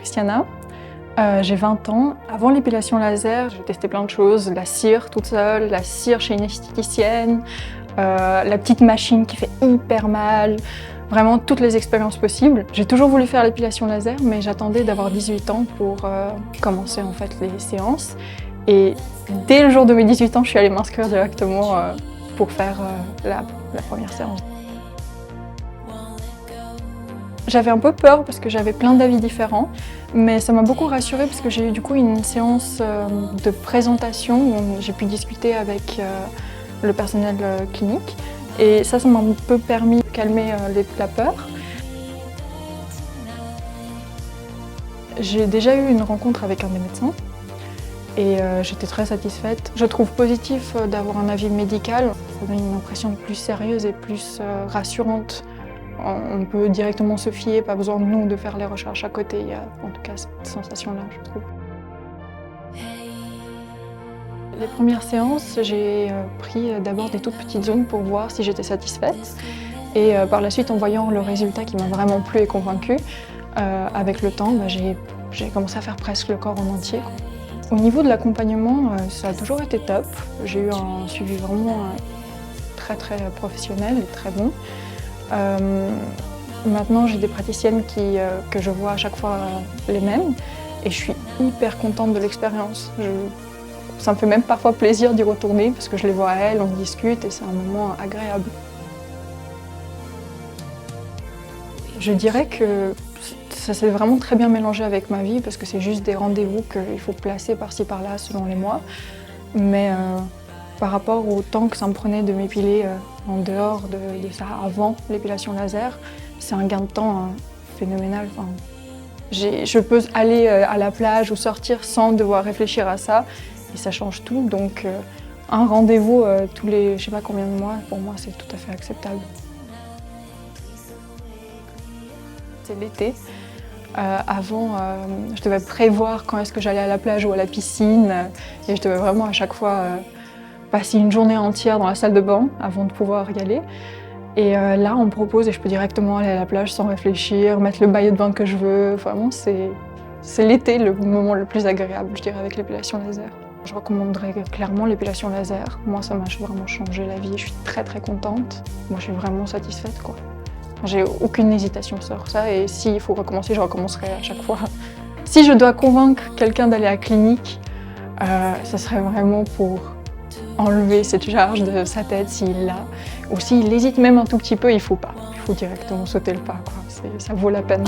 Christiana, j'ai 20 ans. Avant l'épilation laser, j'ai testé plein de choses, la cire toute seule, la cire chez une esthéticienne, la petite machine qui fait hyper mal, vraiment toutes les expériences possibles. J'ai toujours voulu faire l'épilation laser, mais j'attendais d'avoir 18 ans pour commencer en fait les séances. Et dès le jour de mes 18 ans, je suis allée m'inscrire directement pour faire la première séance. J'avais un peu peur parce que j'avais plein d'avis différents, mais ça m'a beaucoup rassurée parce que j'ai eu du coup une séance de présentation où j'ai pu discuter avec le personnel clinique et ça m'a un peu permis de calmer la peur. J'ai déjà eu une rencontre avec un des médecins et j'étais très satisfaite. Je trouve positif d'avoir un avis médical, ça donne une impression plus sérieuse et plus rassurante. On peut directement se fier, pas besoin de nous de faire les recherches à côté. Il y a en tout cas cette sensation-là, je trouve. Les premières séances, j'ai pris d'abord des toutes petites zones pour voir si j'étais satisfaite. Et par la suite, en voyant le résultat qui m'a vraiment plu et convaincue, avec le temps, j'ai commencé à faire presque le corps en entier. Au niveau de l'accompagnement, ça a toujours été top. J'ai eu un suivi vraiment très professionnel et très bon. Maintenant, j'ai des praticiennes que je vois à chaque fois les mêmes et je suis hyper contente de l'expérience. Ça me fait même parfois plaisir d'y retourner parce que je les vois à elles, on discute et c'est un moment agréable. Je dirais que ça s'est vraiment très bien mélangé avec ma vie parce que c'est juste des rendez-vous qu'il faut placer par-ci par-là selon les mois. Mais par rapport au temps que ça me prenait de m'épiler en dehors de ça, avant l'épilation laser, c'est un gain de temps phénoménal. Enfin, je peux aller à la plage ou sortir sans devoir réfléchir à ça et ça change tout. Donc un rendez-vous tous les je sais pas combien de mois, pour moi c'est tout à fait acceptable. C'est l'été. Avant, je devais prévoir quand est-ce que j'allais à la plage ou à la piscine et je devais vraiment à chaque fois passer une journée entière dans la salle de bain avant de pouvoir y aller. Et là, on me propose et je peux directement aller à la plage sans réfléchir, mettre le maillot de bain que je veux. Vraiment, c'est l'été le moment le plus agréable, je dirais, avec l'épilation laser. Je recommanderais clairement l'épilation laser. Moi, ça m'a vraiment changé la vie. Je suis très contente. Moi, je suis vraiment satisfaite, quoi. J'ai aucune hésitation sur ça et s'il faut recommencer, je recommencerai à chaque fois. Si je dois convaincre quelqu'un d'aller à la clinique, ça serait vraiment pour enlever cette charge de sa tête s'il l'a. Ou s'il hésite même un tout petit peu, il faut pas. Il faut directement sauter le pas, quoi. Ça vaut la peine.